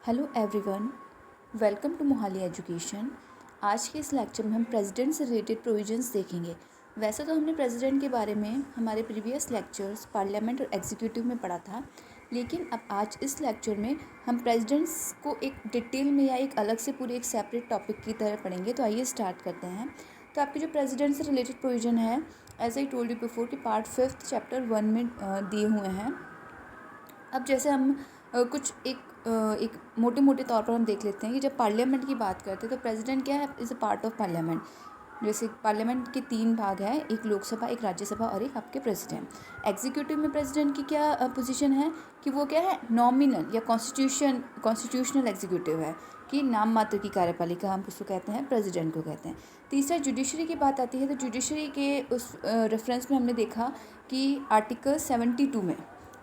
Hello everyone, welcome to Mohali education. आज के इस लेक्चर में हम प्रेसिडेंट से रिलेटेड प्रोविजंस देखेंगे। वैसे तो हमने प्रेसिडेंट के बारे में हमारे प्रीवियस लेक्चर्स पार्लियामेंट और एग्जीक्यूटिव में पढ़ा था, लेकिन अब आज इस लेक्चर में हम प्रेसिडेंट्स को एक डिटेल में या एक अलग से पूरे एक सेपरेट टॉपिक की तरह पढ़ेंगे। तो आइए स्टार्ट करते हैं। तो आपके जो प्रेसिडेंट से रिलेटेड प्रोविजन है, as I told you before, कि पार्ट 5 चैप्टर 1 में दिए हुए हैं। अब जैसे हम कुछ एक मोटे मोटे तौर पर हम देख लेते हैं कि जब पार्लियामेंट की बात करते हैं तो प्रेसिडेंट क्या है, is a part of parliament. जैसे पार्लियामेंट के 3 भाग हैं, एक लोकसभा, एक राज्यसभा और एक आपके प्रेसिडेंट। एग्जीक्यूटिव में प्रेसिडेंट की क्या पोजीशन है कि वो क्या है, नॉमिनल या कॉन्स्टिट्यूशनल एग्जीक्यूटिव है, कि नाम मात्र की कार्यपालिका हम किसको कहते हैं, प्रेसिडेंट को कहते हैं। तीसरा जुडिशरी की बात आती है, तो जुडिशरी के उस रेफरेंस में हमने देखा कि आर्टिकल 72 में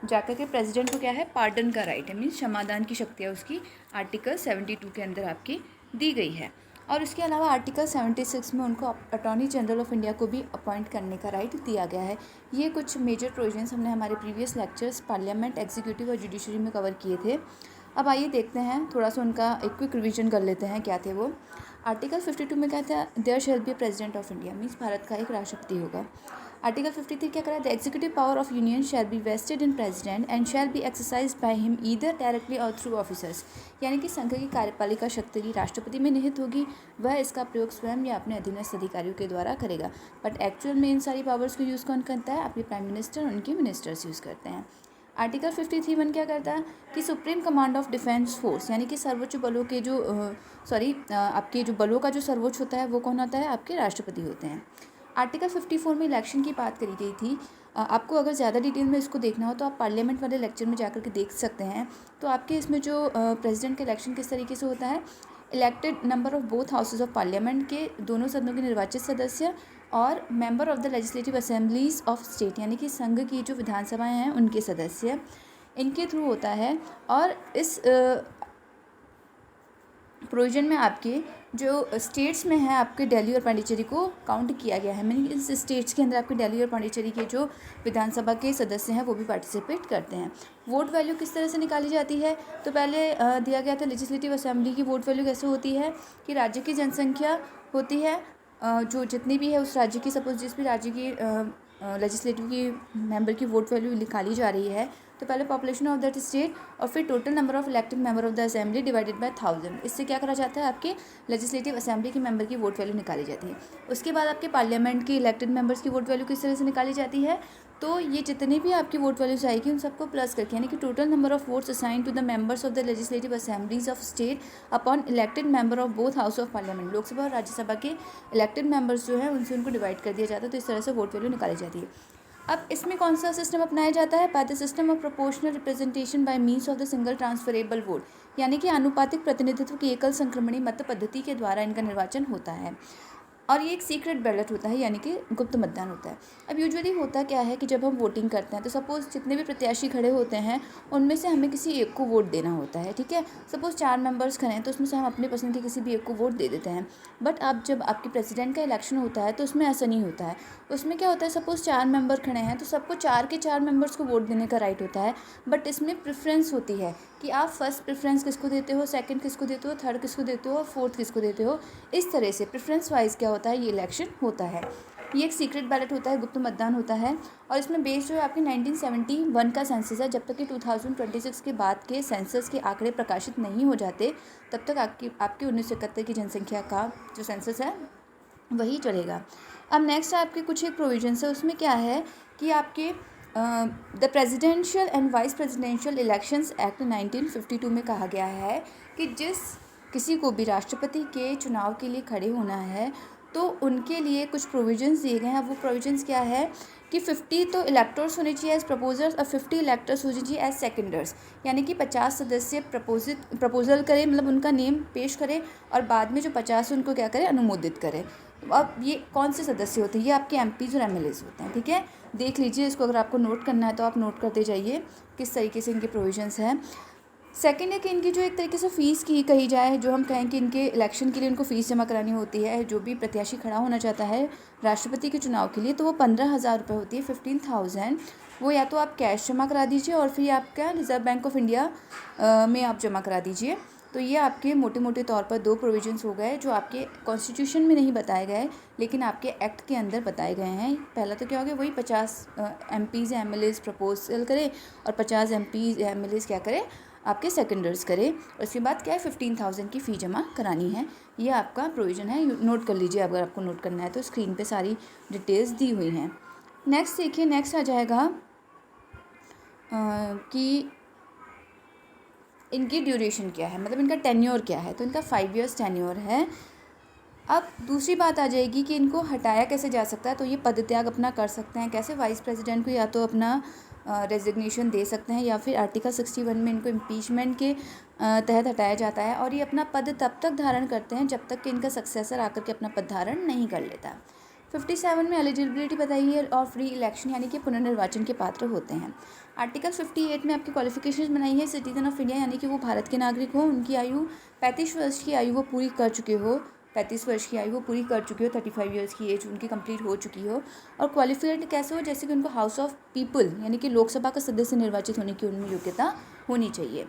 जाकर के प्रेसिडेंट को क्या है, पार्डन का राइट है, मीन्स क्षमादान की शक्तियाँ उसकी आर्टिकल 72 के अंदर आपकी दी गई है। और उसके अलावा आर्टिकल 76 में उनको अटॉर्नी जनरल ऑफ इंडिया को भी अपॉइंट करने का राइट दिया गया है। ये कुछ मेजर प्रोविजंस हमने हमारे प्रीवियस लेक्चर्स पार्लियामेंट, एग्जीक्यूटिव और जुडिशरी में कवर किए थे। अब आइए देखते हैं, थोड़ा सा उनका एक क्विक रिविजन कर लेते हैं, क्या थे वो। आर्टिकल 52 में कहता है there shall be president of India, means भारत का एक राष्ट्रपति होगा। आर्टिकल 53 क्या करा है, the executive power of union shall be vested in president and shall be exercise by him either directly or through officers. यानी कि संघ की कार्यपालिका शक्ति की राष्ट्रपति में निहित होगी, वह इसका प्रयोग स्वयं या अपने अधीनस्थ अधिकारियों के द्वारा करेगा। बट एक्चुअल में इन सारी पावर्स को यूज़ कौन करता है, आपके प्राइम मिनिस्टर और उनके मिनिस्टर्स यूज़ करते हैं। आर्टिकल 53(1) क्या करता है कि supreme command of defence force, यानी कि सर्वोच्च बलों के जो आपके जो बलों का जो सर्वोच्च होता है वो कौन होता है, आपके राष्ट्रपति होते हैं। आर्टिकल 54 में इलेक्शन की बात करी गई थी। आपको अगर ज़्यादा डिटेल में इसको देखना हो तो आप पार्लियामेंट वाले लेक्चर में जाकर के देख सकते हैं। तो आपके इसमें जो प्रेसिडेंट का इलेक्शन किस तरीके से होता है, elected number of both houses of parliament के दोनों सदनों के निर्वाचित सदस्य और member of the legislative assemblies of state, यानी कि संघ की जो विधानसभाएं हैं उनके सदस्य, इनके थ्रू होता है। और इस प्रोविजन में आपके जो स्टेट्स में है, आपके दिल्ली और पांडिचेरी को काउंट किया गया है। मीनिंग इस स्टेट्स के अंदर आपके दिल्ली और पांडिचेरी के जो विधानसभा के सदस्य हैं वो भी पार्टिसिपेट करते हैं। वोट वैल्यू किस तरह से निकाली जाती है, तो पहले दिया गया था लेजिस्लेटिव असेंबली की वोट वैल्यू कैसे होती है कि राज्य की जनसंख्या होती है, जो जितनी भी है उस राज्य की, सपोज जिस भी राज्य की लेजिस्लेटिव की मेंबर की वोट वैल्यू निकाली जा रही है, तो पहले पॉपुलेशन ऑफ दैट स्टेट और फिर total number of elected member of the assembly divided by 1000। इससे क्या करा जाता है, आपके लेजिस्लेटिव असेंबली के मेंबर की वोट वैल्यू निकाली जाती है। उसके बाद आपके पार्लियामेंट की इलेक्टेड मेंबर्स की वोट वैल्यू किस तरह से निकाली जाती है, तो ये जितनी भी आपकी वोट वैल्यूज आएगी उन सबको प्लस करके, यानी कि total number of votes assign to the members of the legislative assemblies of state upon elected member of both house of parliament. Lok Sabha और राज्यसभा के इलेक्टेड मेंबर्स जो है उनसे उनको डिवाइड कर दिया जाता है, तो इस तरह से वोट वैल्यू निकाली जाती है। अब इसमें कौन सा सिस्टम अपनाया जाता है, by the system of proportional representation bye means of the single transferable vote, यानी कि आनुपातिक प्रतिनिधित्व की एकल संक्रमणी मत पद्धति के द्वारा इनका निर्वाचन होता है। और ये एक सीक्रेट बैलेट होता है, यानी कि गुप्त मतदान होता है। अब यूजुअली होता क्या है कि जब हम वोटिंग करते हैं तो सपोज़ जितने भी प्रत्याशी खड़े होते हैं उनमें से हमें किसी एक को वोट देना होता है, ठीक है। सपोज़ 4 मेंबर्स खड़े हैं तो उसमें से हम अपने पसंद के किसी भी एक को वोट दे देते हैं। बट अब जब आपके प्रेसिडेंट का इलेक्शन होता है तो उसमें ऐसा नहीं होता है। उसमें क्या होता है, सपोज़ 4 मेंबर खड़े हैं तो सबको 4 के 4 मेंबर्स को वोट देने का राइट होता है। बट इसमें प्रेफरेंस होती है कि आप फर्स्ट प्रेफरेंस किसको देते हो, सेकंड किसको देते हो, थर्ड किसको देते हो और फोर्थ किसको देते हो। इस तरह से प्रेफरेंस वाइज क्या होता है, ये इलेक्शन होता है। ये एक सीक्रेट बैलेट होता है, गुप्त मतदान होता है। और इसमें बेस जो है आपकी 1971 का सेंसस है। जब तक कि 2026 के बाद के सेंसस के आंकड़े प्रकाशित नहीं हो जाते तब तक आपकी 1971 की जनसंख्या का जो सेंसस है वही चलेगा। अब नेक्स्ट आपके कुछ एक प्रोविजंस है, उसमें क्या है कि आपके the presidential and vice presidential elections act 1952 में कहा गया है कि जिस किसी को भी राष्ट्रपति के चुनाव के लिए खड़े होना है तो उनके लिए कुछ प्रोविजंस दिए गए हैं। वो प्रोविजंस क्या है कि 50 तो इलेक्टर्स होने चाहिए एज प्रपोजर्स और 50 इलेक्टर्स होने चाहिए एज सेकेंडर्स, यानी कि 50 सदस्य प्रपोजल करें, मतलब उनका नेम पेश करें और बाद में जो 50 उनको क्या करें, अनुमोदित करें। अब ये कौन से सदस्य होते हैं, ये आपके एमपीज़ और एमएलएज होते हैं, ठीक है। देख लीजिए इसको, अगर आपको नोट करना है तो आप नोट करते जाइए किस तरीके से इनके प्रोविजंस हैं। सेकंड है कि इनकी जो एक तरीके से फ़ीस की कही जाए, जो हम कहें कि इनके इलेक्शन के लिए इनको फ़ीस जमा करानी होती है, जो भी प्रत्याशी खड़ा होना चाहता है राष्ट्रपति के चुनाव के लिए, तो वो 15,000 रुपये होती है, 15,000। वो या तो आप कैश जमा करा दीजिए और फिर आपका रिज़र्व बैंक ऑफ इंडिया में आप जमा करा दीजिए। तो ये आपके मोटे मोटे तौर पर 2 प्रोविजंस हो गए जो आपके कॉन्स्टिट्यूशन में नहीं बताए गए लेकिन आपके एक्ट के अंदर बताए गए हैं। पहला तो क्या हो गया, वही 50 MPs या MLAs प्रपोजल करें और 50 MPs या MLAs क्या करें, आपके सेकेंडर्स करें। और उसके बाद क्या है, 15,000 की फ़ी जमा करानी है। ये आपका प्रोविज़न है, नोट कर लीजिए अगर आपको नोट करना है तो। स्क्रीन पे सारी डिटेल्स दी हुई हैं। नेक्स्ट देखिए, नेक्स्ट आ जाएगा कि इनकी ड्यूरेशन क्या है, मतलब इनका टेन्योर क्या है। तो इनका 5 इयर्स टेन्योर है। अब दूसरी बात आ जाएगी कि इनको हटाया कैसे जा सकता है। तो ये पद त्याग अपना कर सकते हैं कैसे, वाइस प्रेसिडेंट को या तो अपना रेजिग्नेशन दे सकते हैं या फिर आर्टिकल 61 में इनको इम्पीचमेंट के तहत हटाया जाता है। और ये अपना पद तब तक धारण करते हैं जब तक कि इनका सक्सेसर आकर के अपना पद धारण नहीं कर लेता। 57 में एलिजिबिलिटी बताई है और फ्री इलेक्शन यानी कि पुनर्निर्वाचन के पात्र होते हैं। आर्टिकल 58 में आपकी क्वालिफिकेशन बनाई है, सिटीजन ऑफ इंडिया यानी कि वो भारत के नागरिक हो, उनकी आयु 35 वर्ष की आयु वो पूरी कर चुके हो, 35 वर्ष की आयु वो पूरी कर चुकी हो, 35 ईयर्स की एज उनकी कंप्लीट हो चुकी हो। और क्वालिफाइड कैसे हो, जैसे कि उनको हाउस ऑफ पीपल यानी कि लोकसभा का सदस्य निर्वाचित होने की उनमें योग्यता होनी चाहिए।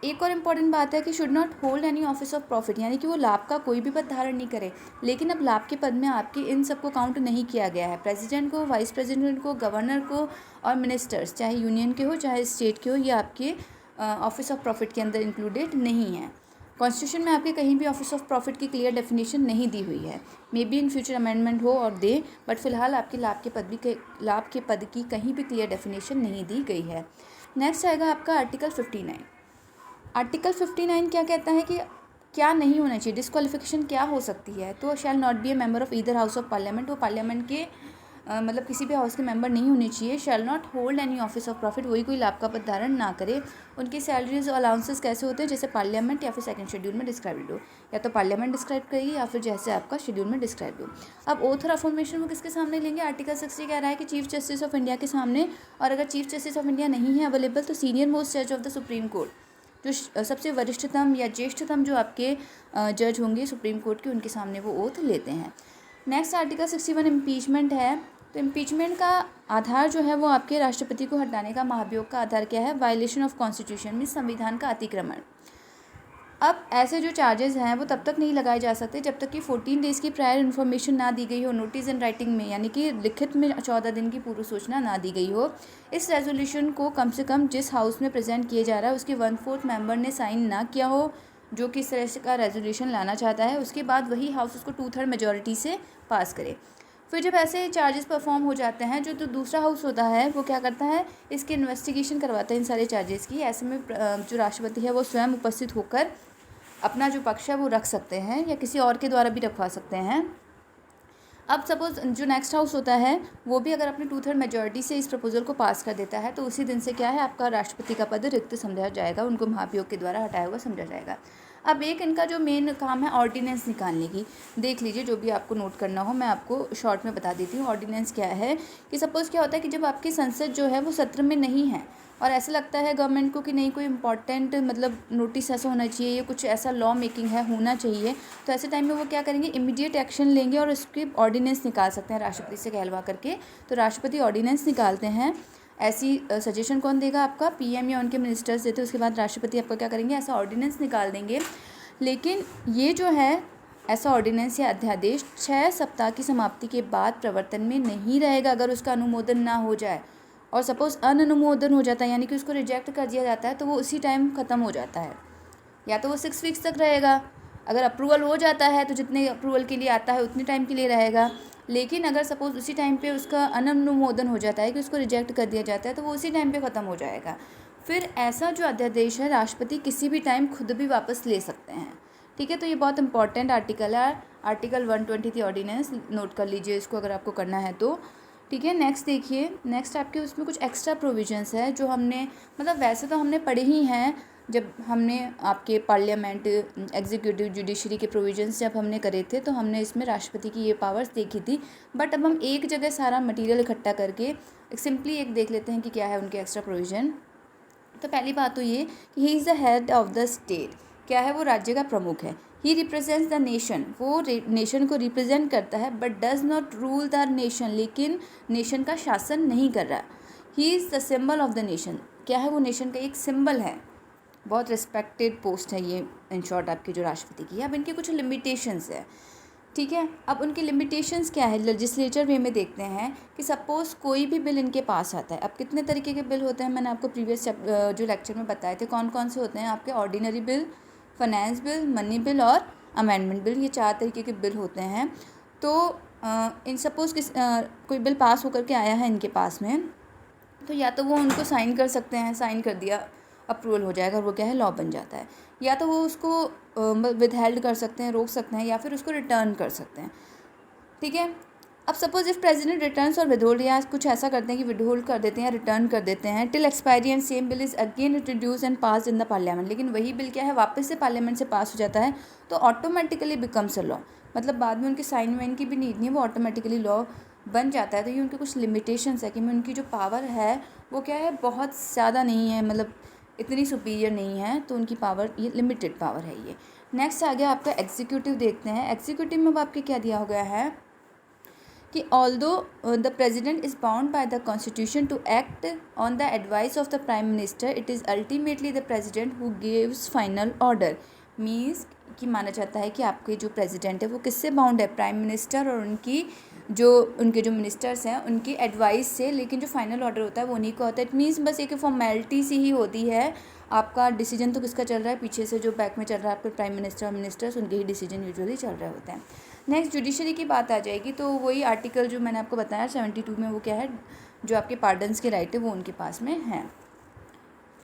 एक और इम्पॉर्टेंट बात है कि should not hold any office of profit यानी कि वो लाभ का कोई भी पद धारण नहीं करे। लेकिन अब लाभ के पद में आपके इन सबको काउंट नहीं किया गया है। प्रेसिडेंट को, वाइस प्रेसिडेंट को, गवर्नर को और मिनिस्टर्स चाहे यूनियन के हो चाहे स्टेट के हो, ये आपके ऑफिस ऑफ प्रॉफिट के अंदर इंक्लूडेड नहीं है। कॉन्स्टिट्यूशन में आपके कहीं भी ऑफिस ऑफ प्रॉफिट की क्लियर डेफिनेशन नहीं दी हुई है। May be in future amendment हो और दे, बट फिलहाल आपके लाभ के पद की कहीं भी क्लियर डेफिनेशन नहीं दी गई है। नेक्स्ट आएगा आपका आर्टिकल 59। आर्टिकल 59 क्या कहता है कि क्या नहीं होना चाहिए, डिस्क्वालिफिकेशन क्या हो सकती है। तो shall not be A member of either house of parliament, वो पार्लियामेंट के मतलब किसी भी हाउस के मेंबर नहीं होने चाहिए। Shall not hold any office of profit, वही कोई लाभ का पद धारण ना करे। उनकी सैलरीज और अलाउंसेस कैसे होते हैं, जैसे पार्लियामेंट या फिर सेकंड शेड्यूल में डिस्क्राइब हो, या तो पार्लियामेंट डिस्क्राइब करेगी या फिर जैसे आपका शेड्यूल में डिस्क्राइब हो। अब ओथ और अफर्मेशन वो किसके सामने लेंगे, आर्टिकल 60 कह रहा है कि चीफ जस्टिस ऑफ इंडिया के सामने। और अगर चीफ जस्टिस ऑफ इंडिया नहीं है अवेलेबल तो सीनियर मोस्ट जज ऑफ द सुप्रीम कोर्ट, जो सबसे वरिष्ठतम या ज्येष्ठतम जो आपके जज होंगे सुप्रीम कोर्ट के, उनके सामने वो ओथ लेते हैं। नेक्स्ट आर्टिकल 61 इम्पीचमेंट है। तो इम्पीचमेंट का आधार जो है वो आपके राष्ट्रपति को हटाने का महाभियोग का आधार क्या है, वायलेशन ऑफ कॉन्स्टिट्यूशन में संविधान का अतिक्रमण। अब ऐसे जो चार्जेस हैं वो तब तक नहीं लगाए जा सकते जब तक कि 14 डेज़ की प्रायर इन्फॉर्मेशन ना दी गई हो, नोटिस इन राइटिंग में यानी कि लिखित में 14 दिन की पूर्व सूचना ना दी गई हो। इस रेजोल्यूशन को कम से कम जिस हाउस में प्रेजेंट किया जा रहा है उसके 1/4 मेंबर ने साइन ना किया हो, जो कि इस तरह का रेजोल्यूशन लाना चाहता है। उसके बाद वही हाउस उसको 2/3 मेजॉरिटी से पास करे। फिर जब ऐसे चार्जेस परफॉर्म हो जाते हैं, जो दूसरा हाउस होता है वो क्या करता है, इसकी इन्वेस्टिगेशन करवाता है इन सारे चार्जेस की। ऐसे में जो राष्ट्रपति है वो स्वयं उपस्थित होकर अपना जो पक्ष है वो रख सकते हैं या किसी और के द्वारा भी रखवा सकते हैं। अब सपोज जो नेक्स्ट हाउस होता है वो भी अगर अपनी 2/3 मेजॉरिटी से इस प्रपोजल को पास कर देता है तो उसी दिन से क्या है, आपका राष्ट्रपति का पद रिक्त समझा जाएगा, उनको महाभियोग के द्वारा हटाया हुआ समझा जाएगा। अब एक इनका जो मेन काम है ऑर्डिनेंस निकालने की, देख लीजिए जो भी आपको नोट करना हो मैं आपको शॉर्ट में बता देती हूँ। ऑर्डिनेंस क्या है कि सपोज़ क्या होता है कि जब आपकी संसद जो है वो सत्र में नहीं है और ऐसा लगता है गवर्नमेंट को कि नहीं कोई इंपॉर्टेंट मतलब नोटिस ऐसा होना चाहिए, ये कुछ ऐसा लॉ मेकिंग है होना चाहिए, तो ऐसे टाइम में वो क्या करेंगे, इमीडिएट एक्शन लेंगे और उसकी ऑर्डिनेंस निकाल सकते हैं राष्ट्रपति से कहलवा करके। तो राष्ट्रपति ऑर्डिनेंस निकालते हैं। ऐसी सजेशन कौन देगा, आपका पीएम या उनके मिनिस्टर्स देते हैं। उसके बाद राष्ट्रपति आपका क्या करेंगे, ऐसा ऑर्डिनेंस निकाल देंगे। लेकिन ये जो है ऐसा ऑर्डिनेंस या अध्यादेश 6 सप्ताह की समाप्ति के बाद प्रवर्तन में नहीं रहेगा अगर उसका अनुमोदन ना हो जाए। और सपोज़ अनुमोदन हो जाता है यानी कि उसको रिजेक्ट कर दिया जाता है तो वो उसी टाइम ख़त्म हो जाता है, या तो वो 6 वीक्स तक रहेगा। अगर अप्रूवल हो जाता है तो जितने अप्रूवल के लिए आता है उतने टाइम के लिए रहेगा। लेकिन अगर सपोज़ उसी टाइम पे उसका अनुमोदन हो जाता है कि उसको रिजेक्ट कर दिया जाता है तो वो उसी टाइम पे ख़त्म हो जाएगा। फिर ऐसा जो अध्यादेश है राष्ट्रपति किसी भी टाइम खुद भी वापस ले सकते हैं। ठीक है, तो ये बहुत इंपॉर्टेंट आर्टिकल है, आर्टिकल 123 ऑर्डिनेंस, नोट कर लीजिए इसको अगर आपको करना है तो। ठीक है, नेक्स्ट देखिए, नेक्स्ट आपके उसमें कुछ एक्स्ट्रा प्रोविजंस है जो हमने मतलब वैसे तो हमने पढ़े ही हैं जब हमने आपके पार्लियामेंट, एग्जीक्यूटिव, जुडिशरी के प्रोविजंस जब हमने करे थे तो हमने इसमें राष्ट्रपति की ये पावर्स देखी थी। बट अब हम एक जगह सारा मटेरियल इकट्ठा करके सिंपली एक देख लेते हैं कि क्या है उनके एक्स्ट्रा प्रोविज़न। तो पहली बात तो ये कि he is the head of the state, क्या है वो राज्य का प्रमुख है। ही रिप्रेजेंट्स द नेशन, वो नेशन को रिप्रेजेंट करता है, but does not rule the nation, लेकिन नेशन का शासन नहीं कर रहा। He is the symbol of the nation, क्या है वो नेशन का एक सिंबल है। बहुत रिस्पेक्टेड पोस्ट है ये इन शॉर्ट आपके जो राष्ट्रपति की है। अब इनके कुछ लिमिटेशंस है, ठीक है। अब उनकी लिमिटेशंस क्या है, लेजिस्लेचर वे में देखते हैं कि सपोज़ कोई भी बिल इनके पास आता है। अब कितने तरीके के बिल होते हैं मैंने आपको प्रीवियस जो लेक्चर में बताए थे कौन कौन से होते हैं आपके, ordinary bill, finance bill, money bill और अमेंडमेंट बिल, ये 4 तरीके के बिल होते हैं। तो इन सपोज़ कोई बिल पास होकर के आया है इनके पास में, तो या तो वो उनको साइन कर सकते हैं, साइन कर दिया अप्रूवल हो जाएगा और वो क्या है लॉ बन जाता है, या तो वो उसको विदहेल्ड कर सकते हैं, रोक सकते हैं, या फिर उसको रिटर्न कर सकते हैं, ठीक है। अब सपोज इफ प्रेसिडेंट रिटर्न्स और विदहोल्ड, या कुछ ऐसा करते हैं कि विदहोल्ड कर देते हैं, रिटर्न कर देते हैं, till expiry and same bill is again introduce and pass in the parliament, लेकिन वही बिल क्या है वापस से पार्लियामेंट से पास हो जाता है, तो ऑटोमेटिकली बिकम्स अ लॉ, मतलब बाद में उनके साइन वाइन की भी नीड नहीं है, वो ऑटोमेटिकली लॉ बन जाता है। तो ये उनकी कुछ लिमिटेशंस है कि उनकी जो पावर है वो क्या है बहुत ज़्यादा नहीं है, मतलब इतनी सुपीरियर नहीं है, तो उनकी पावर ये लिमिटेड पावर है ये। नेक्स्ट आ गया आपका एग्जीक्यूटिव, देखते हैं एग्जीक्यूटिव में अब आपके क्या दिया हो गया है कि although the president is bound by the constitution to act on the advice of the prime minister, it is ultimately the president who gives final order. Means कि माना जाता है कि आपके जो प्रेजिडेंट है वो किससे बाउंड है, प्राइम मिनिस्टर और उनके जो मिनिस्टर्स हैं उनकी एडवाइस से, लेकिन जो फाइनल ऑर्डर होता है वो उन्हीं का होता है। इट मीन्स बस एक फॉर्मेलिटी सी ही होती है, आपका डिसीजन तो किसका चल रहा है, पीछे से जो बैक में चल रहा है आपके प्राइम मिनिस्टर और मिनिस्टर्स, उनके ही डिसीजन यूजुअली चल रहे होते हैं। नेक्स्ट जुडिशरी की बात आ जाएगी, तो वही आर्टिकल जो मैंने आपको बताया 72 में, वो क्या है जो आपके पार्डन्स के राइट है वो उनके पास में है।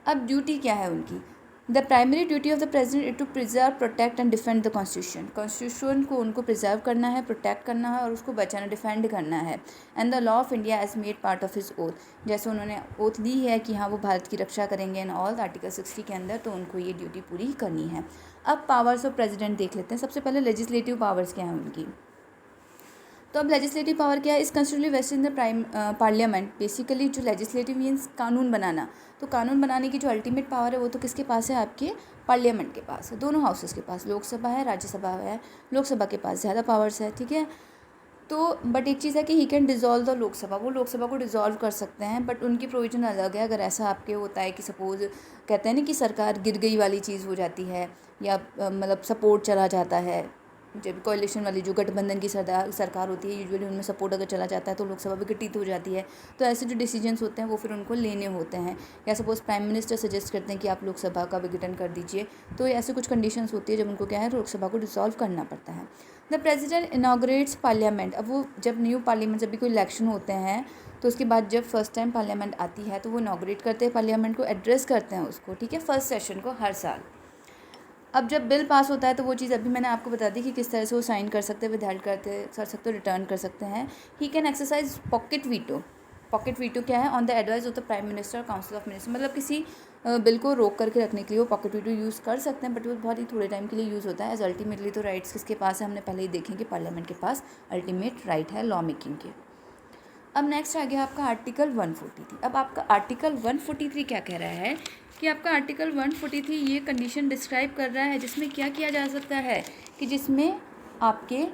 अब ड्यूटी क्या है उनकी, the primary duty of the president is to preserve, protect and defend the constitution, constitution को उनको प्रिजर्व करना है, प्रोटेक्ट करना है और उसको बचाना, डिफेंड करना है। And the law of India as made part of his oath, जैसे उन्होंने ओथ ली है कि हाँ वो भारत की रक्षा करेंगे एंड ऑल आर्टिकल 60 के अंदर, तो उनको ये ड्यूटी पूरी करनी है। अब पावर्स ऑफ प्रेजिडेंट देख लेते हैं। सबसे पहले लेजिस्लेटिव पावर्स क्या हैं उनकी, तो अब लेजिस्लेटिव पावर क्या है, is constitutionally vested in the parliament, basically जो लेजिस्लेटिव मीन्स कानून बनाना, तो कानून बनाने की जो अल्टीमेट पावर है वो तो किसके पास है, आपके पार्लियामेंट के पास है, दोनों हाउसेस के पास, लोकसभा है राज्यसभा है, लोकसभा के पास ज़्यादा पावर्स है, ठीक है। तो बट एक चीज़ है कि he can dissolve the Lok Sabha, वो लोकसभा को डिज़ोल्व कर सकते हैं, बट उनकी प्रोविजन अलग है। अगर ऐसा आपके होता है कि सपोज़ कहते हैं ना कि सरकार गिर गई वाली चीज़ हो जाती है, या मतलब सपोर्ट चला जाता है, जब कोalition वाली जो गठबंधन की सरकार होती है यूजुअली उनमें सपोर्ट अगर चला जाता है तो लोकसभा विघटित हो जाती है, तो ऐसे जो डिसीजंस होते हैं वो फिर उनको लेने होते हैं। या सपोज़ प्राइम मिनिस्टर सजेस्ट करते हैं कि आप लोकसभा का विघटन कर दीजिए, तो ऐसे कुछ कंडीशंस होती है जब उनको क्या है लोकसभा को डिसॉल्व करना पड़ता है। द प्रेजिडेंट इनाग्रेट्स पार्लियामेंट, अब वो जब न्यू पार्लियामेंट, जब भी कोई इलेक्शन होते हैं तो उसके बाद जब फर्स्ट टाइम पार्लियामेंट आती है तो वो इनाग्रेट करते हैं पार्लियामेंट को, एड्रेस करते हैं उसको, ठीक है, फर्स्ट सेशन को हर साल। अब जब बिल पास होता है तो वो चीज़ अभी मैंने आपको बता दी कि किस तरह से वो साइन कर सकते हैं, विदहेल्ड कर सकते हो, रिटर्न कर सकते हैं। He can exercise pocket veto, pocket veto क्या है, on the advice of the prime minister council of minister, मतलब किसी बिल को रोक करके रखने के लिए वो पॉकेट वीटो यूज़ कर सकते हैं, बट वो बहुत ही थोड़े टाइम के लिए यूज़ होता है। एज अल्टीमेटली तो राइट्स किसके पास है, हमने पहले ही देखेंगे पार्लियामेंट के पास अल्टीमेट राइट है लॉ मेकिंग के। अब नेक्स्ट आ गया आपका आर्टिकल 143। अब आपका आर्टिकल 143 क्या कह रहा है कि आपका आर्टिकल 143 ये कंडीशन डिस्क्राइब कर रहा है जिसमें क्या किया जा सकता है कि जिसमें आपके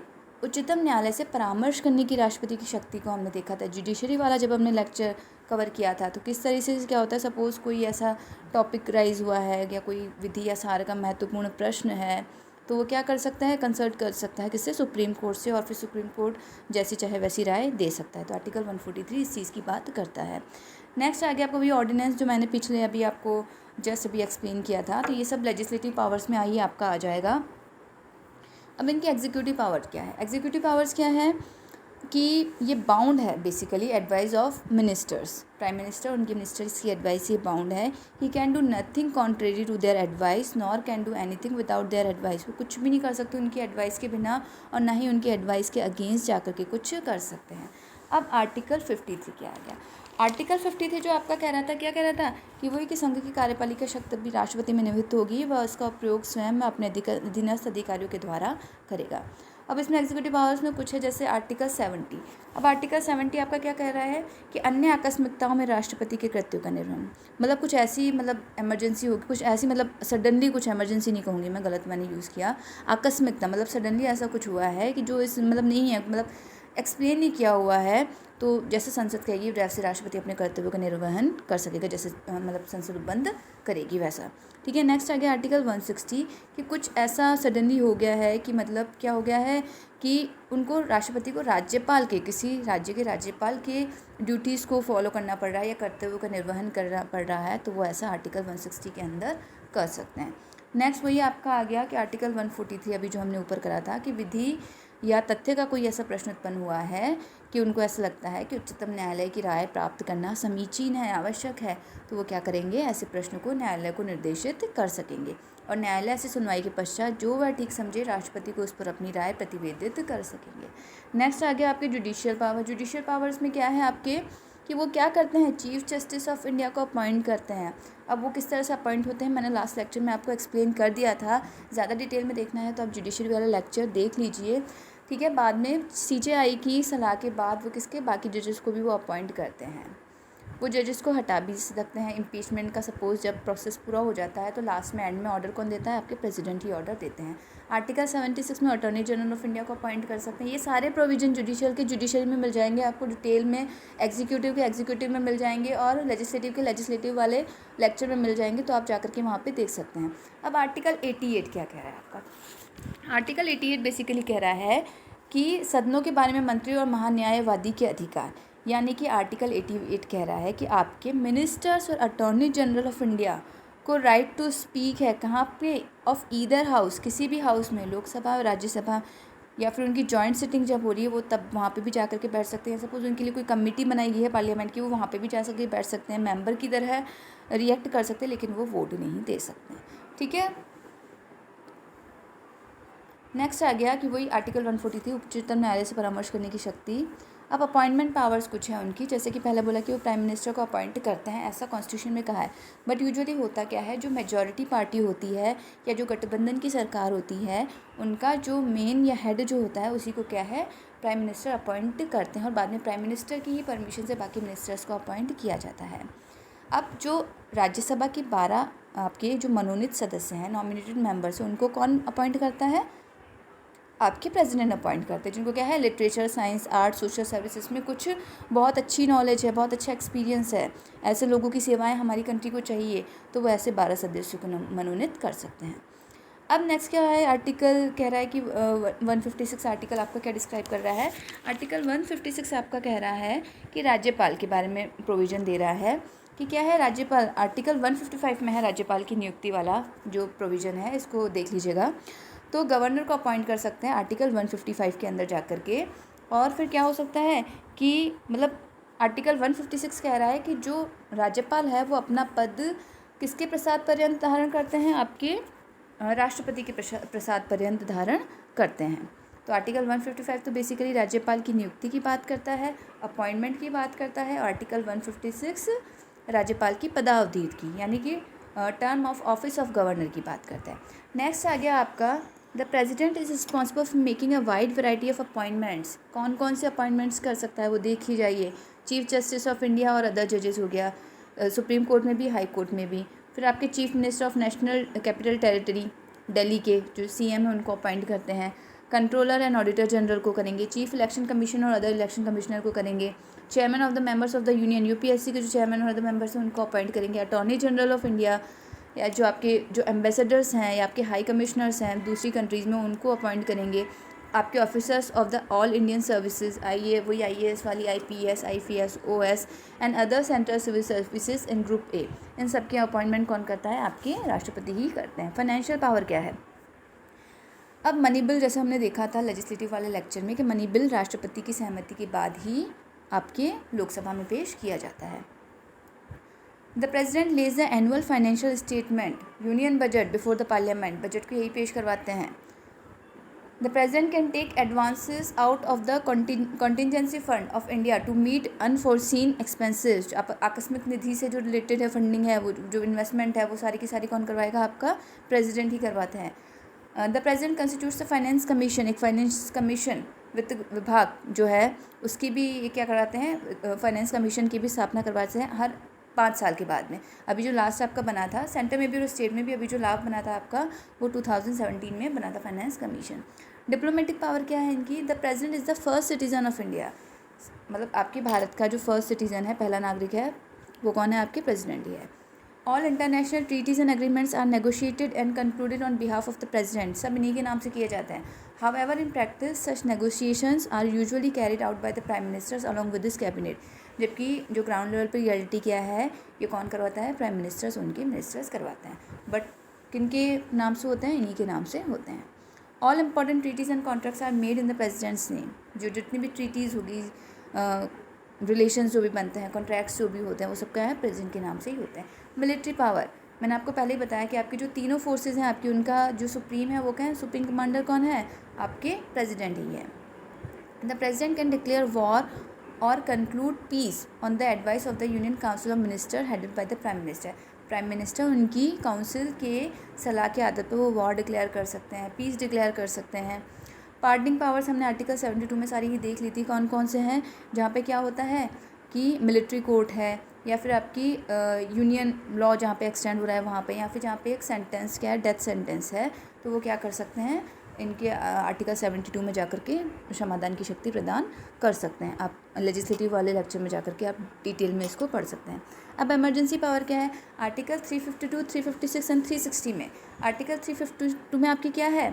उच्चतम न्यायालय से परामर्श करने की राष्ट्रपति की शक्ति को हमने देखा था जुडिशरी वाला जब हमने लेक्चर कवर किया था। तो किस तरह से क्या होता है, सपोज़ कोई ऐसा टॉपिक राइज हुआ है या कोई विधि या सार का महत्वपूर्ण प्रश्न है तो वो क्या कर सकता है, कंसल्ट कर सकता है किससे, सुप्रीम कोर्ट से, और फिर सुप्रीम कोर्ट जैसी चाहे वैसी राय दे सकता है। तो आर्टिकल 143 इस चीज़ की बात करता है। नेक्स्ट आ गया आपको वही ऑर्डिनेंस जो मैंने पिछले अभी आपको जस्ट अभी एक्सप्लेन किया था, तो ये सब लेजिस्लेटिव पावर्स में आइए आपका आ जाएगा। अब इनकी एग्जीक्यूटिव पावर क्या है, एग्जीक्यूटिव पावर्स क्या है कि ये बाउंड है basically advice of ministers, prime minister उनके मिनिस्टर्स की एडवाइस ये बाउंड है। He can do nothing contrary to their advice nor can do anything without their advice, वो कुछ भी नहीं कर सकते उनकी एडवाइस के बिना, और ना ही उनकी एडवाइस के अगेंस्ट जाकर के कुछ कर सकते हैं। अब आर्टिकल 53 क्या आ गया, आर्टिकल 53 जो आपका कह रहा था, क्या कह रहा था कि वही कि संघ की कार्यपालिका शक्ति भी राष्ट्रपति में निहित होगी, वह उसका प्रयोग स्वयं अपने अधीनस्थ अधिकारियों के द्वारा करेगा। अब इसमें एग्जीक्यूटिव पावर्स में कुछ है, जैसे आर्टिकल 70। अब आर्टिकल 70 आपका क्या कह रहा है कि अन्य आकस्मिकताओं में राष्ट्रपति के कृत्यों का निर्वहन, मतलब कुछ ऐसी इमरजेंसी होगी, कुछ ऐसी सडनली, कुछ इमरजेंसी नहीं कहूँगी मैं, गलत मैंने यूज़ किया, आकस्मिकता सडनली ऐसा कुछ हुआ है कि जो इस नहीं है, एक्सप्लेन नहीं किया हुआ है, तो जैसे संसद कहेगी वैसे राष्ट्रपति अपने कर्तव्यों का निर्वहन कर सकेगा, जैसे संसद बंद करेगी वैसा। ठीक है, नेक्स्ट आ गया आर्टिकल 160 कि कुछ ऐसा सडनली हो गया है कि क्या हो गया है कि उनको राष्ट्रपति को राज्यपाल के, किसी राज्य के राज्यपाल के ड्यूटीज़ को फॉलो करना पड़ रहा है या कर्तव्यों का निर्वहन करना पड़ रहा है, तो वो ऐसा आर्टिकल 160 के अंदर कर सकते हैं। नेक्स्ट वही आपका आ गया कि आर्टिकल 143 अभी जो हमने ऊपर करा था कि विधि या तथ्य का कोई ऐसा प्रश्न उत्पन्न हुआ है कि उनको ऐसा लगता है कि उच्चतम न्यायालय की राय प्राप्त करना समीचीन है, आवश्यक है, तो वो क्या करेंगे, ऐसे प्रश्न को न्यायालय को निर्देशित कर सकेंगे और न्यायालय से सुनवाई के पश्चात जो वह ठीक समझे राष्ट्रपति को उस पर अपनी राय प्रतिवेदित कर सकेंगे। नेक्स्ट आ गया आपके जुडिशियल पावर। जुडिशियल पावर्स में क्या है आपके कि वो क्या करते हैं, चीफ जस्टिस ऑफ इंडिया को अपॉइंट करते हैं। अब वो किस तरह से अपॉइंट होते हैं मैंने लास्ट लेक्चर में आपको एक्सप्लेन कर दिया था, ज़्यादा डिटेल में देखना है तो आप जुडिशरी वाला लेक्चर देख लीजिए। ठीक है, बाद में सीजेआई की सलाह के बाद वो किसके, बाकी जजेस को भी वो अपॉइंट करते हैं। वो जजेस को हटा भी सकते हैं इम्पीचमेंट का, सपोज जब प्रोसेस पूरा हो जाता है तो लास्ट में एंड में ऑर्डर कौन देता है, आपके प्रेसिडेंट ही ऑर्डर देते हैं। आर्टिकल 76 में अटॉर्नी जनरल ऑफ इंडिया को अपॉइंट कर सकते हैं। ये सारे प्रोविजन जुडिशियल के जुडिशरी में मिल जाएंगे आपको डिटेल में, एग्जीक्यूटिव के एग्जीक्यूटिव में मिल जाएंगे और लेजिस्लेटिव के लेजिस्लेटिव वाले लेक्चर में मिल जाएंगे, तो आप जाकर के वहाँ पर देख सकते हैं। अब आर्टिकल 88 क्या कह रहा है आपका, आर्टिकल 88 बेसिकली कह रहा है कि सदनों के बारे में मंत्री और महान्यायवादी के अधिकार, यानी कि आर्टिकल 88 कह रहा है कि आपके मिनिस्टर्स और अटॉर्नी जनरल ऑफ इंडिया को राइट टू स्पीक है, कहाँ पे, ऑफ ईदर हाउस, किसी भी हाउस में, लोकसभा और राज्यसभा, या फिर उनकी जॉइंट सिटिंग जब हो रही है वो तब वहाँ पे भी जा करके बैठ सकते हैं। सपोज उनके लिए कोई कमेटी बनाई गई है पार्लियामेंट की, वो वहाँ पे भी जा सकते बैठ सकते हैं, मेंबर की तरह रिएक्ट कर सकते हैं, लेकिन वो वोट नहीं दे सकते हैं। ठीक है, नेक्स्ट आ गया कि वही आर्टिकल 143 उच्चतम न्यायालय से परामर्श करने की शक्ति। अब अपॉइंटमेंट पावर्स कुछ है उनकी, जैसे कि पहले बोला कि वो प्राइम मिनिस्टर को अपॉइंट करते हैं, ऐसा कॉन्स्टिट्यूशन में कहा है। बट यूजुअली होता क्या है, जो मेजॉरिटी पार्टी होती है या जो गठबंधन की सरकार होती है, उनका जो मेन या हेड जो होता है उसी को क्या है, प्राइम मिनिस्टर अपॉइंट करते हैं और बाद में प्राइम मिनिस्टर की ही परमिशन से बाकी मिनिस्टर्स को अपॉइंट किया जाता है। अब जो राज्यसभा के 12 आपके जो मनोनीत सदस्य हैं, नॉमिनेटेड मेंबर्स, उनको कौन अपॉइंट करता है, आपके प्रेसिडेंट अपॉइंट करते हैं, जिनको क्या है, literature, science, art, social services में कुछ बहुत अच्छी नॉलेज है, बहुत अच्छा एक्सपीरियंस है, ऐसे लोगों की सेवाएं हमारी कंट्री को चाहिए, तो वो ऐसे 12 सदस्यों को मनोनीत कर सकते हैं। अब नेक्स्ट क्या है, आर्टिकल कह रहा है कि 156 आर्टिकल आपका क्या डिस्क्राइब कर रहा है, आर्टिकल 156 आपका कह रहा है कि राज्यपाल के बारे में प्रोविज़न दे रहा है कि क्या है, राज्यपाल, आर्टिकल 155 में है राज्यपाल की नियुक्ति वाला जो प्रोविज़न है, इसको देख लीजिएगा। तो गवर्नर को अपॉइंट कर सकते हैं आर्टिकल 155 के अंदर जा कर के। और फिर क्या हो सकता है कि आर्टिकल 156 कह रहा है कि जो राज्यपाल है वो अपना पद किसके प्रसाद पर्यंत धारण करते हैं, आपके राष्ट्रपति के प्रसाद पर्यंत धारण करते हैं। तो आर्टिकल 155 तो बेसिकली राज्यपाल की नियुक्ति की बात करता है, अपॉइंटमेंट की बात करता है, और आर्टिकल 156 राज्यपाल की पदावधि की, यानी कि term of office of governor की बात करता है। नेक्स्ट आ गया आपका, the president is responsible for making a wide variety of appointments. कौन कौन से अपॉइंटमेंट्स कर सकता है वो देख ही जाइए, चीफ जस्टिस ऑफ इंडिया और अदर जजेस हो गया, सुप्रीम कोर्ट में भी, हाई कोर्ट में भी। फिर आपके chief minister of national capital territory, Delhi के जो सीएम है उनको अपॉइंट करते हैं, कंट्रोलर एंड ऑडिटर जनरल को करेंगे, चीफ इलेक्शन कमीशन और अदर इलेक्शन कमिश्नर को करेंगे, chairman of the members of the union, UPSC के जो चेयरमैन और अदर मेंबर्स हैं उनको अपॉइंट करेंगे, अटॉर्नी जनरल ऑफ इंडिया, या जो आपके जो एम्बेसडर्स हैं या आपके हाई कमिश्नर्स हैं दूसरी कंट्रीज़ में, उनको अपॉइंट करेंगे, आपके officers of the all Indian services, वही IAS वाली, IPS, IPS, OS and other central civil services in group A, इन सब के अपॉइंटमेंट कौन करता है, आपके राष्ट्रपति ही करते हैं। फाइनेंशियल पावर क्या है, अब मनी बिल, जैसे हमने देखा था लेजिस्लेटिव वाले लेक्चर में कि मनी बिल राष्ट्रपति की सहमति के बाद ही आपके लोकसभा में पेश किया जाता है। The president lays the annual financial statement, union budget before the parliament, budget को यही पेश करवाते हैं। The president can take advances out of the contingency fund of India to meet unforeseen expenses. आकस्मिक निधि से जो रिलेटेड है फंडिंग है, वो जो इन्वेस्टमेंट है, वो सारी की सारी कौन करवाएगा, आपका प्रेजिडेंट ही करवाते हैं। The president constitutes the finance commission, एक फाइनेंस कमीशन वित्त विभाग जो है उसकी भी ये क्या कराते हैं, फाइनेंस कमीशन की भी स्थापना करवाते हैं हर 5 साल के बाद में। अभी जो लास्ट आपका बना था सेंटर में भी और स्टेट में भी, अभी जो लाभ बना था आपका वो 2017 में बना था फाइनेंस कमीशन। डिप्लोमेटिक पावर क्या है इनकी, the president is the first citizen of India, मतलब आपके भारत का जो फर्स्ट सिटीजन है, पहला नागरिक है, वो कौन है, आपके प्रेसिडेंट ही है। All international treaties and agreements are negotiated and concluded on behalf of the president, सब इन्हीं के नाम से किए जाते हैं। However in practice such negotiations are usually carried out by the prime ministers along with this cabinet, जबकि जो ग्राउंड लेवल पर रियलिटी क्या है, ये कौन करवाता है, प्राइम मिनिस्टर्स, उनके मिनिस्टर्स करवाते हैं। बट किन के नाम से होते हैं, इन्हीं के नाम से होते हैं। All important treaties and contracts are made in the president's name, जो जितनी भी ट्रीटीज़ होगी, रिलेशंस जो भी बनते हैं, कॉन्ट्रैक्ट्स जो भी होते हैं, वो सब क्या है, प्रेसिडेंट के नाम से ही होते हैं। मिलिट्री पावर, मैंने आपको पहले ही बताया कि आपकी जो तीनों फोर्सेज हैं आपकी, उनका जो सुप्रीम है वो क्या है, सुप्रीम कमांडर कौन है, आपके प्रेसिडेंट ही है। The president can declare war और conclude peace on the advice of the union council of minister headed by the prime minister, prime minister उनकी काउंसिल के सलाह के आधार पर वो वॉर डिक्लेयर कर सकते हैं, पीस डिक्लेयर कर सकते हैं। पार्डनिंग पावर्स हमने आर्टिकल 72 में सारी ही देख ली थी, कौन कौन से हैं, जहाँ पे क्या होता है कि मिलिट्री कोर्ट है, या फिर आपकी यूनियन लॉ जहाँ पे एक्सटेंड हो रहा है वहाँ पे, या फिर जहाँ पे एक सेंटेंस क्या है, डेथ सेंटेंस है, तो वो क्या कर सकते हैं, इनके आर्टिकल 72 में जाकर के समाधान की शक्ति प्रदान कर सकते हैं। आप लेजिस्लेटिव वाले लेक्चर में जाकर के आप डिटेल में इसको पढ़ सकते हैं। अब इमरजेंसी पावर क्या है, आर्टिकल 352, 356 एंड 360 में। आर्टिकल 352 में आपकी क्या है,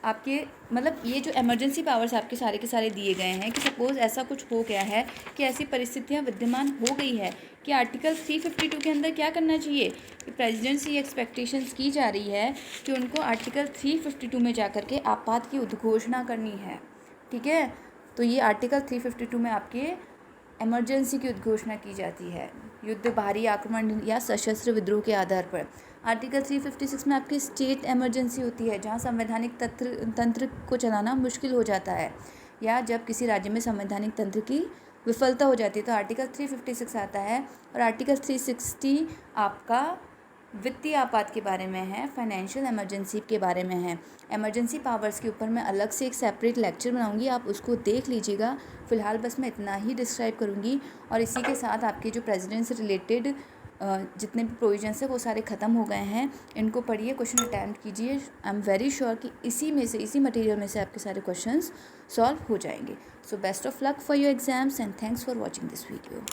आपके मतलब ये जो इमरजेंसी पावर्स आपके सारे के सारे दिए गए हैं कि सपोज़ ऐसा कुछ हो गया है कि ऐसी परिस्थितियाँ विद्यमान हो गई है कि आर्टिकल 352 के अंदर क्या करना चाहिए, कि प्रेसिडेंट से ये एक्सपेक्टेशंस की जा रही है कि उनको आर्टिकल 352 में जाकर के आपात की उद्घोषणा करनी है, ठीक है। तो ये आर्टिकल 352 में आपके इमरजेंसी की उद्घोषणा की जाती है, युद्ध, भारी आक्रमण या सशस्त्र विद्रोह के आधार पर। आर्टिकल 356 में आपकी स्टेट इमरजेंसी होती है, जहां संवैधानिक तंत्र को चलाना मुश्किल हो जाता है, या जब किसी राज्य में संवैधानिक तंत्र की विफलता हो जाती है, तो आर्टिकल 356 आता है। और आर्टिकल 360 आपका वित्तीय आपात के बारे में है, फाइनेंशियल इमरजेंसी के बारे में है। इमरजेंसी पावर्स के ऊपर मैं अलग से एक सेपरेट लेक्चर बनाऊंगी, आप उसको देख लीजिएगा। फ़िलहाल बस मैं इतना ही डिस्क्राइब करूंगी, और इसी के साथ आपके जो प्रेसिडेंट से रिलेटेड जितने भी प्रोविजंस है वो सारे ख़त्म हो गए हैं। इनको पढ़िए, क्वेश्चन अटैम्प्ट कीजिए। आई एम वेरी श्योर कि इसी मटेरियल में से आपके सारे क्वेश्चंस सॉल्व हो जाएंगे। So best of luck for your exams and thanks for watching this video.